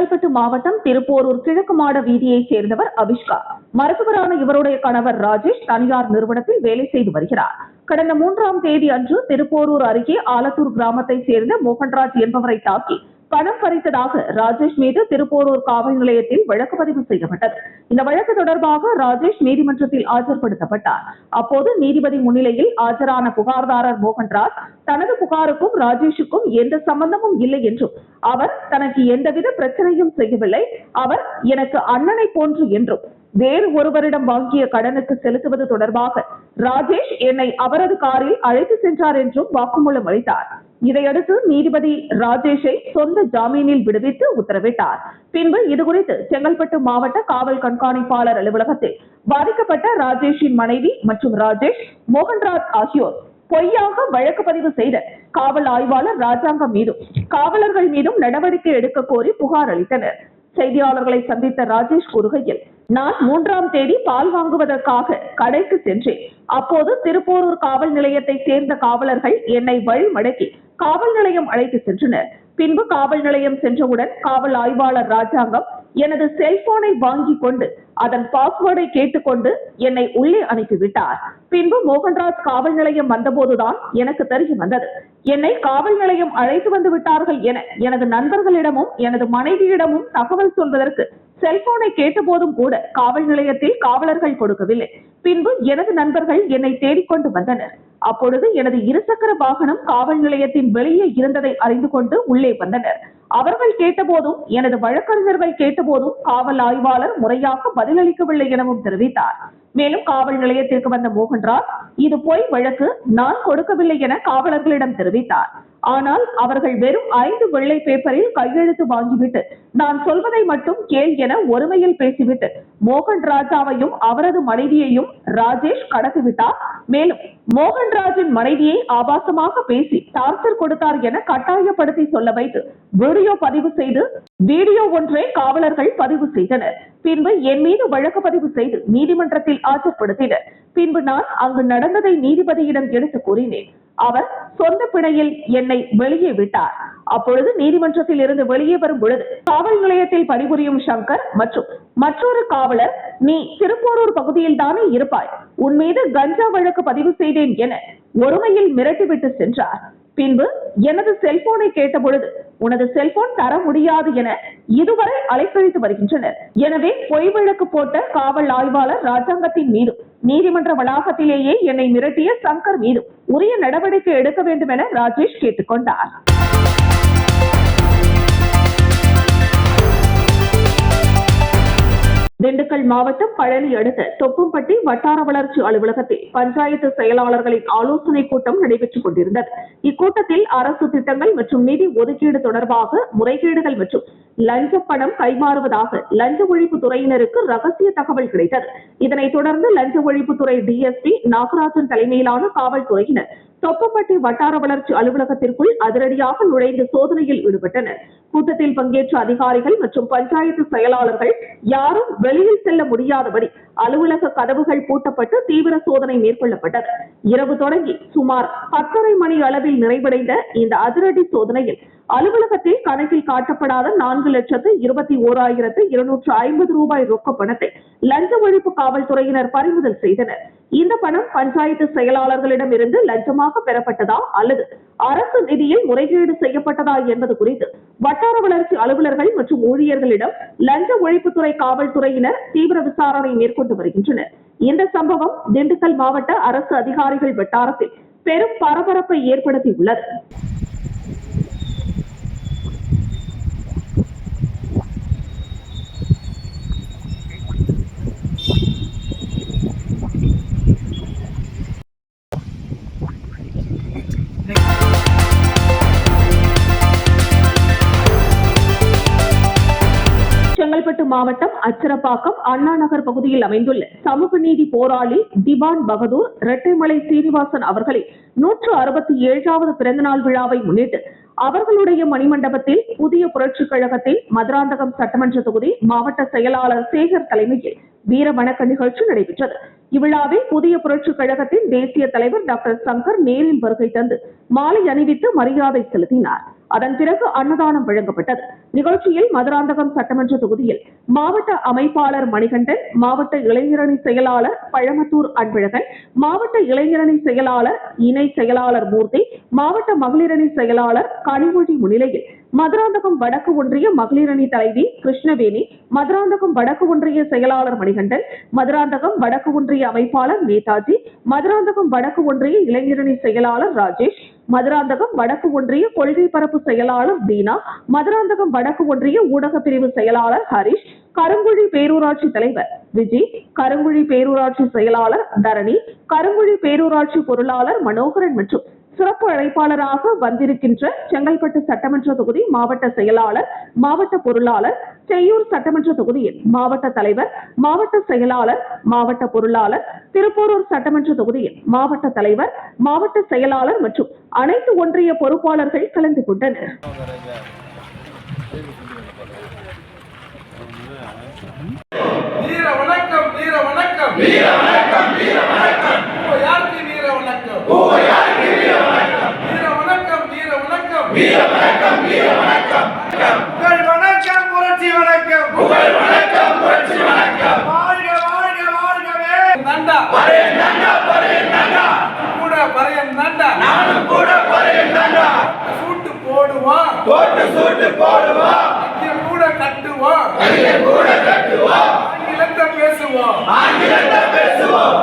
செங்கல்பட்டு மாவட்டம் திருப்போரூர் கிழக்கு மாட வீதியைச் சேர்ந்தவர் அபிஷ்கா. மருத்துவரான இவருடைய கணவர் ராஜேஷ் தனியார் நிறுவனத்தில் வேலை செய்து வருகிறார். கடந்த 3ஆம் தேதி அன்று திருப்போரூர் அருகே ஆலத்தூர் கிராமத்தைச் சேர்ந்த மோகன்ராஜ் என்பவரை தாக்கி பணம் பறித்ததாக ராஜேஷ் மீது திருப்போரூர் காவல் நிலையத்தில் வழக்கு பதிவு செய்யப்பட்டது. இந்த வழக்கு தொடர்பாக ராஜேஷ் நீதிமன்றத்தில் ஆஜர்படுத்தப்பட்டார். அப்போது நீதிபதி முன்னிலையில் ஆஜரான புகார்தாரர் மோகன்ராஜ் தனது புகாருக்கும் ராஜேஷுக்கும் எந்த சம்பந்தமும் இல்லை என்றும், அவர் தனக்கு எந்தவித பிரச்சனையும் செய்யவில்லை, அவர் எனக்கு அண்ணனை போன்று என்றும், வேறு ஒருவரிடம் வாங்கிய கடனுக்கு செலுத்துவது தொடர்பாக ராஜேஷ் என்னை அவரது காரில் அழைத்து சென்றார் என்றும் வாக்குமூலம் அளித்தார். இதையடுத்து நீதிபதி ராஜேஷை சொந்த ஜாமீனில் விடுவித்து உத்தரவிட்டார். பின்பு இதுகுறித்து செங்கல்பட்டு மாவட்ட காவல் கண்காணிப்பாளர் அலுவலகத்தில் பாதிக்கப்பட்ட ராஜேஷின் மனைவி மற்றும் ராஜேஷ், மோகன்ராஜ் ஆகியோர் பொய்யாக வழக்கு பதிவு செய்த காவல் ஆய்வாளர் ராஜாங்கம் மீதும் காவலர்கள் மீதும் நடவடிக்கை எடுக்க கோரி புகார் அளித்தனர். செய்தியாளர்களை சந்தித்த ராஜேஷ் கூறுகையில், நான் 3ஆம் தேதி பால் வாங்குவதற்காக கடைக்கு சென்றேன். அப்போது திருப்போரூர் காவல் நிலையத்தை சேர்ந்த காவலர்கள் என்னை வழிமடக்கி காவல் நிலையம் அழைத்து சென்றனர். பின்பு காவல் நிலையம் சென்றவுடன் காவல் ஆய்வாளர் ராஜாங்கம் எனது செல்போனை வாங்கி கொண்டு அதன் பாஸ்வேர்டை கேட்டுக்கொண்டு என்னை உள்ளே அனுப்பிவிட்டார். பின்பு மோகன்ராஜ் காவல் நிலையம் வந்தபோதுதான் எனக்கு தெரிய வந்தது. என்னை காவல் நிலையம் அழைத்து வந்து விட்டார்கள் என எனது நண்பர்களிடமும் எனது மனைவியிடமும் தகவல் சொல்வதற்கு செல்போனை கேட்டபோதும் கூட காவல் நிலையத்தில் காவலர்கள் கொடுக்கவில்லை. பின்பு எனது நண்பர்கள் என்னை தேடிக்கொண்டு வந்தனர். அப்பொழுது எனது இருசக்கர வாகனம் காவல் நிலையத்தின் வெளியே இருந்ததை அறிந்து கொண்டு உள்ளே வந்தனர். அவர்கள் கேட்டபோதும் எனது வழக்கறிஞர்கள் கேட்டபோதும் காவல் ஆய்வாளர் முறையாக பதிலளிக்கவில்லை எனவும் தெரிவித்தார். மேலும் காவல் நிலையத்திற்கு வந்த மோகன்ராஜ் இது பொய் வழக்கு, நான் கொடுக்கவில்லை என காவலர்களிடம் தெரிவித்தார். ஆனால் அவர்கள் வெறும் 5 வெள்ளை பேப்பரில் கையெழுத்து வாங்கிவிட்டு நான் சொல்வதை மட்டும் கேள் என ஒருமையில் பேசிவிட்டு மோகன்ராஜாவையும் அவரது மனைவியையும் ராஜேஷ் கடத்திவிட்டார். மேலும் மோகன்ராஜின் மனைவியை ஆபாசமாக பேசி டார்ச்சர் கொடுத்தார் என கட்டாயப்படுத்தி சொல்ல வைத்து வீடியோ பதிவு செய்து வீடியோ ஒன்றை காவலர்கள் பதிவு செய்தனர். பின்பு என் மீது வழக்கு பதிவு செய்து நீதிமன்றத்தில் ஆஜர்படுத்தினர். பின்பு நான் அங்கு நடந்ததை நீதிபதியிடம் எடுத்து கூறினேன். அவர் சொந்த பிணையில் என்னை வெளியே விட்டார். அப்பொழுது நீதிமன்றத்தில் இருந்து வெளியே வரும் பொழுது காவல் நிலையத்தில் பணிபுரியும் சங்கர் மற்றும் மற்றொரு காவலர், நீ திருப்போரூர் பகுதியில் தானே இருப்பாய், உன் மீது கஞ்சா வழக்கு பதிவு செய்தேன் என ஒருமையில் மிரட்டிவிட்டு சென்றார். பின்பு எனது செல்போனை கேட்ட பொழுது உனது செல்போன் தர முடியாது என இதுவரை அலைக்கழித்து வருகின்றனர். எனவே பொய் வழக்கு போட்ட காவல் ஆய்வாளர் ராஜாங்கத்தின் மீதும் நீதிமன்ற வளாகத்திலேயே என்னை மிரட்டிய சங்கர் மீதும் உரிய நடவடிக்கை எடுக்க வேண்டும் என ராஜேஷ் கேட்டுக்கொண்டார். திண்டுக்கல் மாவட்டம் பழனி அடுத்த தொப்பம்பட்டி வட்டார வளர்ச்சி அலுவலகத்தில் பஞ்சாயத்து செயலாளர்களின் ஆலோசனை கூட்டம் நடைபெற்றுக் கொண்டிருந்தது. இக்கூட்டத்தில் அரசு திட்டங்கள் மற்றும் நிதி ஒதுக்கீடு தொடர்பாக முறைகேடுகள் மற்றும் லஞ்ச பணம் கைமாறுவதாக லஞ்ச ஒழிப்பு துறையினருக்கு ரகசிய தகவல் கிடைத்தது. இதனைத் தொடர்ந்து லஞ்ச ஒழிப்புத்துறை டிஎஸ்பி நாகராஜன் தலைமையிலான காவல்துறையினர் தொப்பம்பட்டி வட்டார வளர்ச்சி அலுவலகத்திற்குள் அதிரடியாக நுழைந்து சோதனையில் ஈடுபட்டனர். கூட்டத்தில் பங்கேற்ற அதிகாரிகள் மற்றும் பஞ்சாயத்து செயலாளர்கள் யாரும் வெளியில் செல்ல முடியாதபடி அலுவலக கதவுகள் பூட்டப்பட்டு தீவிர சோதனை மேற்கொள்ளப்பட்டது. இரவு தொடங்கி சுமார் 10:30 மணி அளவில் நிறைவடைந்த இந்த அதிரடி சோதனையில் அலுவலகத்தில் கணக்கில் காட்டப்படாத 4,21,250 ரூபாய் ரொக்க பணத்தை லஞ்ச ஒழிப்பு காவல்துறையினர் பறிமுதல் செய்தனர். இந்த பணம் பஞ்சாயத்து செயலாளர்களிடம் இருந்து லஞ்சமாக பெறப்பட்டதா அல்லது அரசு நிதியில் முறைகேடு செய்யப்பட்டதா என்பது குறித்து வட்டார வளர்ச்சி அலுவலர்கள் மற்றும் ஊழியர்களிடம் லஞ்ச ஒழிப்புத்துறை காவல்துறையினர் தீவிர விசாரணை மேற்கொண்டு வருகின்றனர். இந்த சம்பவம் திண்டுக்கல் மாவட்ட அரசு அதிகாரிகள் வட்டாரத்தில் பெரும் பரபரப்பை ஏற்படுத்தியுள்ளது. செங்கல்பட்டு மாவட்டம் அச்சரப்பாக்கம் அண்ணா நகர் பகுதியில் அமைந்துள்ள சமூக நீதி போராளி திவான் பகதூர் இரட்டைமலை சீனிவாசன் அவர்களின் 167வது பிறந்தநாள் விழாவை முன்னிட்டு அவர்களுடைய மணிமண்டபத்தில் புதிய புரட்சிக் கழகத்தின் மதுராந்தகம் சட்டமன்ற தொகுதி மாவட்ட செயலாளர் சேகர் தலைமையில் வீர வணக்க நிகழ்ச்சி நடைபெற்றது. இவ்விழாவில் புதிய புரட்சிக் கழகத்தின் தேசிய தலைவர் டாக்டர் சங்கர் நேரில் வருகை தந்து மாலை அணிவித்து மரியாதை செலுத்தினார். அதன் பிறகு அன்னதானம் வழங்கப்பட்டது. நிகழ்ச்சியில் மதுராந்தகம் சட்டமன்ற தொகுதியில் மாவட்ட அமைப்பாளர் மணிகண்டன், மாவட்ட இளைஞரணி செயலாளர் பழமத்தூர் அன்பழகன், மாவட்ட இளைஞரணி செயலாளர் இணை செயலாளர் மூர்த்தி, மாவட்ட மகளிரணி செயலாளர் கனிமொழி முன்னிலையில் மதுராந்தகம் வடக்கு ஒன்றிய மகளிரணி தலைவி கிருஷ்ணவேணி, மதுராந்தகம் வடக்கு ஒன்றிய செயலாளர் மணிகண்டன், மதுராந்தகம் வடக்கு ஒன்றிய அமைப்பாளர் நேதாஜி, மதுராந்தகம் வடக்கு ஒன்றிய இளைஞரணி செயலாளர் ராஜேஷ், மதுராந்தகம் வடக்கு ஒன்றிய கொள்கை பரப்பு செயலாளர் தீனா, மதுராந்தகம் வடக்கு ஒன்றிய ஊடக பிரிவு செயலாளர் ஹரிஷ், கருங்குழி பேரூராட்சி தலைவர் விஜய், கருங்குழி பேரூராட்சி செயலாளர் தரணி, கருங்குழி பேரூராட்சி பொருளாளர் மனோகரன் மற்றும் சிறப்பு அழைப்பாளராக வந்திருக்கின்ற செங்கல்பட்டு சட்டமன்ற தொகுதி மாவட்ட செயலாளர், மாவட்ட பொருளாளர், செய்யூர் சட்டமன்ற தொகுதியில் மாவட்ட தலைவர், மாவட்ட செயலாளர், மாவட்ட பொருளாளர், திருப்போரூர் சட்டமன்ற தொகுதியில் மாவட்ட தலைவர், மாவட்ட செயலாளர் மற்றும் அனைத்து ஒன்றிய பொறுப்பாளர்கள் கலந்து கொண்டனர். வீர வணக்கம், வீர வணக்கம், வீர வணக்கம், வீர வணக்கம். யாருக்கு வீர வணக்கம்? யாருக்கு வீர வணக்கம்? வீர வணக்கம், வீர வணக்கம், வீர வணக்கம், வீர வணக்கம். புகழ் வணக்கம், புரட்சி வணக்கம், புகழ் வணக்கம், புரட்சி வணக்கம். வாழ்க வாழ்க வாழ்கவே நண்டா பரையன் நண்டா பரையன் நண்டா கூட பரையன் நண்டா நானும் கூட பரையன் நண்டா சூட்டு போடுவான் போட்டு சூட்டு போடுவான் கையை கூட கட்டுவான் கையை கூட கட்டுவான் ஆங்கிலத்தை பேசுவோம் ஆங்கிலத்தை பேசுவோம்.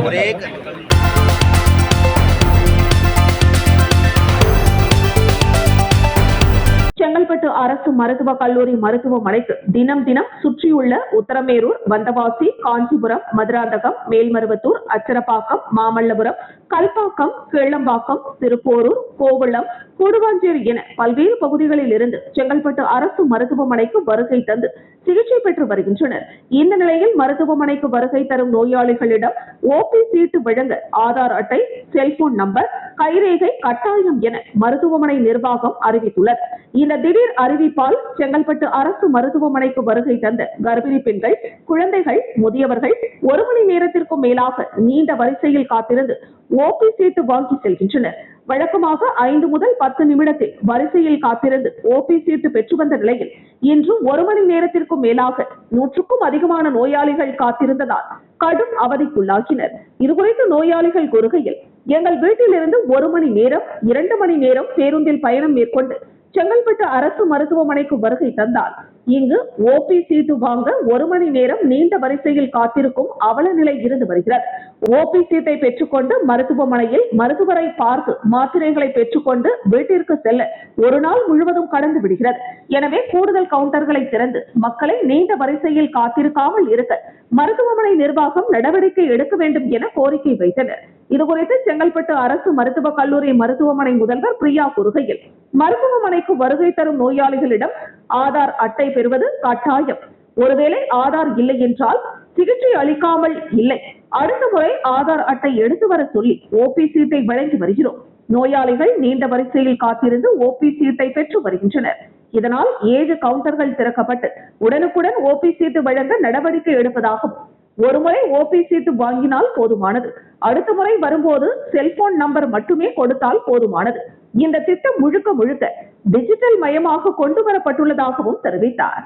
ஒரே செங்கல்பட்டு அரசு மருத்துவக் கல்லூரி மருத்துவமனைக்கு தினம் தினம் சுற்றியுள்ள உத்தரமேரூர், வந்தவாசி, காஞ்சிபுரம், மதுராந்தகம், மேல்மருவத்தூர், அச்சரப்பாக்கம், மாமல்லபுரம், கல்பாக்கம், கீழம்பாக்கம், திருப்போரூர், கோவளம், கூடுவாஞ்சேரி என பல்வேறு பகுதிகளில் இருந்து செங்கல்பட்டு அரசு மருத்துவமனைக்கு வருகை தந்து சிகிச்சை பெற்று வருகின்றனர். இந்த நிலையில் மருத்துவமனைக்கு வருகை தரும் நோயாளிகளிடம் ஓபி சீட்டு வழங்க ஆதார் அட்டை, செல்போன் நம்பர், கைரேகை கட்டாயம் என மருத்துவமனை நிர்வாகம் அறிவித்துள்ளது. இந்த திடீர் அறிவிப்பால் செங்கல்பட்டு அரசு மருத்துவமனைக்கு வருகை தந்த கர்ப்பிணி பெண்கள், குழந்தைகள், முதியவர்கள் 1 மணி நேரத்திற்கும் மேலாக நீண்ட வரிசையில் காத்திருந்து ஓபி சீட்டு வாங்கி செல்கின்றனர். வழக்கமாக 5 முதல் 10 நிமிடத்தில் வரிசையில் காத்திருந்து ஓபி சீட்டு பெற்று வந்த நிலையில் இன்று 1 மணி நேரத்திற்கும் மேலாக 100க்கும் அதிகமான நோயாளிகள் காத்திருந்ததால் கடும் அவதிக்குள்ளாகினர். இதுகுறித்து நோயாளிகள் கூறுகையில், எங்கள் வீட்டிலிருந்து 1 மணி நேரம், 2 மணி நேரம் பேருந்தில் பயணம் மேற்கொண்டு செங்கல்பட்டு அரசு மருத்துவமனைக்கு வருகை தந்தால் இங்கு ஓபி சீட்டு வாங்க 1 மணி நேரம் நீண்ட வரிசையில் காத்திருக்கும் அவல நிலை இருந்து வருகிறது. ஓபி சீட்டை பெற்றுக்கொண்டு மருத்துவமனையில் மருத்துவரை பார்த்து மாத்திரைகளை பெற்றுக்கொண்டு வீட்டிற்கு செல்ல ஒரு நாள் முழுவதும் கடந்து விடுகிறது. எனவே கூடுதல் கவுண்டர்களை திறந்து மக்களை நீண்ட வரிசையில் காத்திருக்காமல் இருக்க மருத்துவமனை நிர்வாகம் நடவடிக்கை எடுக்க வேண்டும் என கோரிக்கை வைத்தனர். இதுகுறித்து செங்கல்பட்டு அரசு மருத்துவக் கல்லூரி மருத்துவமனை முதல்வர் பிரியா கூறுகையில், மருத்துவமனைக்கு வருகை தரும் நோயாளிகளிடம் ஆதார் அட்டை பெறுவது கட்டாயம். ஒருவேளை ஆதார் இல்லை என்றால் சிகிச்சை அளிக்காமல் இல்லை. அடுத்த முறை ஆதார் அட்டை எடுத்து வர சொல்லி ஓபி சீட்டை வழங்கி வருகிறோம். நோயாளிகள் நீண்ட வரிசையில் காத்திருந்து ஓபி சீட்டை பெற்று வருகின்றனர். இதனால் 7 கவுண்டர்கள் திறக்கப்பட்டு உடனுக்குடன் ஓபி சீட்டு வழங்க நடவடிக்கை எடுப்பதாகவும், ஒரு முறை ஓபி சீட்டு வாங்கினால் போதுமானது, அடுத்த முறை வரும்போது செல்போன் நம்பர் மட்டுமே கொடுத்தால் போதுமானது. இந்த திட்டம் முழுக்க முழுக்க டிஜிட்டல் மயமாக கொண்டு வரப்பட்டுள்ளதாகவும் தெரிவித்தார்.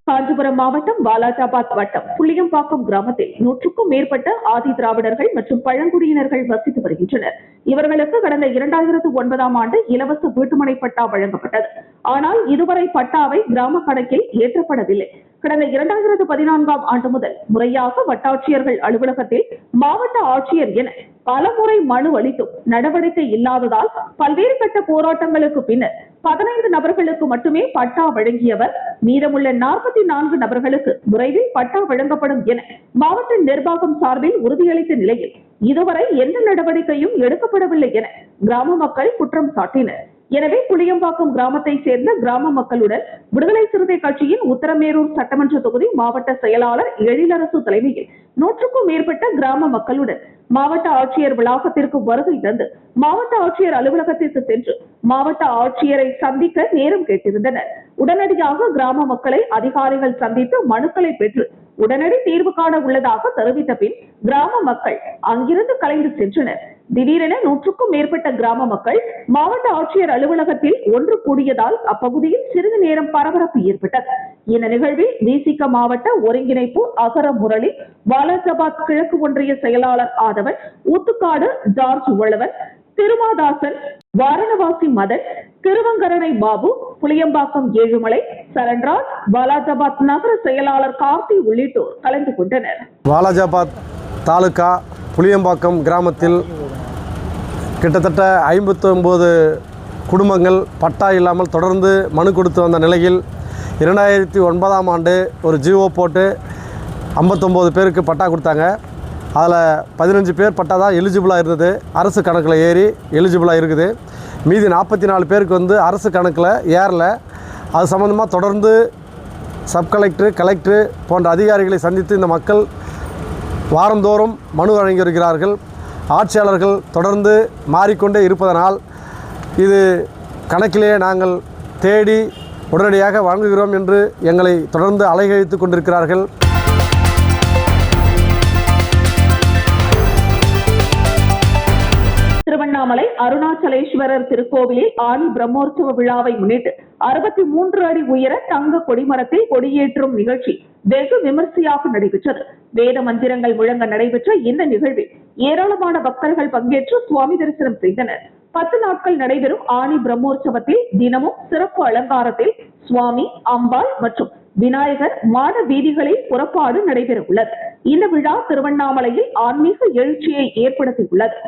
காஞ்சிபுரம் ராமநாதபுரம் மாவட்டம் வாலாஜாபாத் வட்டம் புளியம்பாக்கம் கிராமத்தில் 100க்கும் மேற்பட்ட ஆதி திராவிடர்கள் மற்றும் பழங்குடியினர்கள் வசித்து வருகின்றனர். இவர்களுக்கு கடந்த 2009ஆம் ஆண்டு இலவச வீட்டுமனை பட்டா வழங்கப்பட்டது. ஆனால் இதுவரை பட்டாவை கிராம கணக்கில் ஏற்றப்படவில்லை. கடந்த 2014ஆம் ஆண்டு முதல் முறையாக வட்டாட்சியர்கள் அலுவலகத்தில் மாவட்ட ஆட்சியர் என பலமுறை மனு அளித்தும் நடவடிக்கை இல்லாததால் பல்வேறு கட்ட போராட்டங்களுக்கு பின்னர் 15 நபர்களுக்கு மட்டுமே பட்டா வழங்கியவர் மீதமுள்ள 44 நபர்களுக்கு விரைவில் பட்டா வழங்கப்படும் என மாவட்ட நிர்வாகம் சார்பில் உறுதியளித்த நிலையில் இதுவரை எந்த நடவடிக்கையும் எடுக்கப்படவில்லை என கிராம மக்கள் குற்றம் சாட்டினர். எனவே புளியம்பாக்கம் கிராமத்தை சேர்ந்த கிராம மக்களுடன் விடுதலை சிறுத்தை கட்சியின் உத்தரமேரூர் சட்டமன்ற தொகுதி மாவட்ட செயலாளர் எழிலரசு தலைமையில் 100க்கும் மேற்பட்ட கிராம மக்களுடன் மாவட்ட ஆட்சியர் வளாகத்திற்கு வருகை தந்து மாவட்ட ஆட்சியர் அலுவலகத்திற்கு சென்று மாவட்ட ஆட்சியரை சந்திக்க நேரம் கேட்டிருந்தனர். உடனடியாக கிராம மக்களை அதிகாரிகள் சந்தித்து மனுக்களை பெற்று உடனடி தீர்வு காண உள்ளதாக தெரிவித்த பின் கிராம மக்கள் அங்கிருந்து கலைந்து சென்றனர். திடீரென 100க்கும் மேற்பட்ட கிராம மக்கள் மாவட்ட ஆட்சியர் அலுவலகத்தில் ஒன்று கூடியதால் அப்பகுதியில் சிறிது நேரம் பரபரப்பு ஏற்பட்டது. இந்த நிகழ்வில் விசிக மாவட்ட ஒருங்கிணைப்பு அகர முரளி, வாலாஜாபாத் கிழக்கு ஒன்றிய செயலாளர் ஆதவன், ஊத்துக்காடு ஜார்ஜ் உழவன், திருமாதாசன், வாரணவாசி மதன், திருவங்கரணை பாபு, புளியம்பாக்கம் ஏழுமலை, சரண்ராஜ், வாலாஜாபாத் நகர செயலாளர் கார்த்தி உள்ளிட்டோர் கலந்து கொண்டனர். வாலாஜாபாத் தாலுகா புளியம்பாக்கம் கிராமத்தில் கிட்டத்தட்ட 59 குடும்பங்கள் பட்டா இல்லாமல் தொடர்ந்து மனு கொடுத்து வந்த நிலையில் 2009ஆம் ஆண்டு ஒரு ஜிஓ போட்டு 59 பேருக்கு பட்டா கொடுத்தாங்க. அதில் 15 பேர் பட்டா தான் எலிஜிபிளாக இருந்தது. அரசு கணக்கில் ஏறி எலிஜிபிளாக இருக்குது. மீதி 44 பேருக்கு வந்து அரசு கணக்கில் ஏறல. அது சம்மந்தமாக தொடர்ந்து சப்கலெக்டர், கலெக்டர் போன்ற அதிகாரிகளை சந்தித்து இந்த மக்கள் வாரந்தோறும் மனு வழங்கி வருகிறார்கள். ஆட்சியாளர்கள் தொடர்ந்து மாறிக்கொண்டே இருப்பதனால் இது கணக்கிலே நாங்கள் தேடி உடனடியாக வழங்குகிறோம் என்று எங்களை தொடர்ந்து அலைகழித்து கொண்டிருக்கிறார்கள். திருவண்ணாமலை அருணாச்சலேஸ்வரர் திருக்கோவிலில் ஆடி பிரம்மோற்சவ விழாவை முன்னிட்டு 63 அடி உயர தங்க கொடிமரத்தில் கொடியேற்றும் நிகழ்ச்சி வெகு விமர்சையாக நடைபெற்றது. வேத மந்திரங்கள் முழங்க நடைபெற்ற இந்த நிகழ்வில் ஏராளமான பக்தர்கள் பங்கேற்று சுவாமி தரிசனம் செய்தனர். 10 நாட்கள் நடைபெறும் ஆணி பிரம்மோற்சவத்தில் தினமும் சிறப்பு அலங்காரத்தில் சுவாமி, அம்பாள் மற்றும் விநாயகர் மாட வீதிகளில் புறப்பாடு நடைபெற உள்ளது. இந்த விழா திருவண்ணாமலையில் ஆன்மீக எழுச்சியை ஏற்படுத்தியுள்ளது.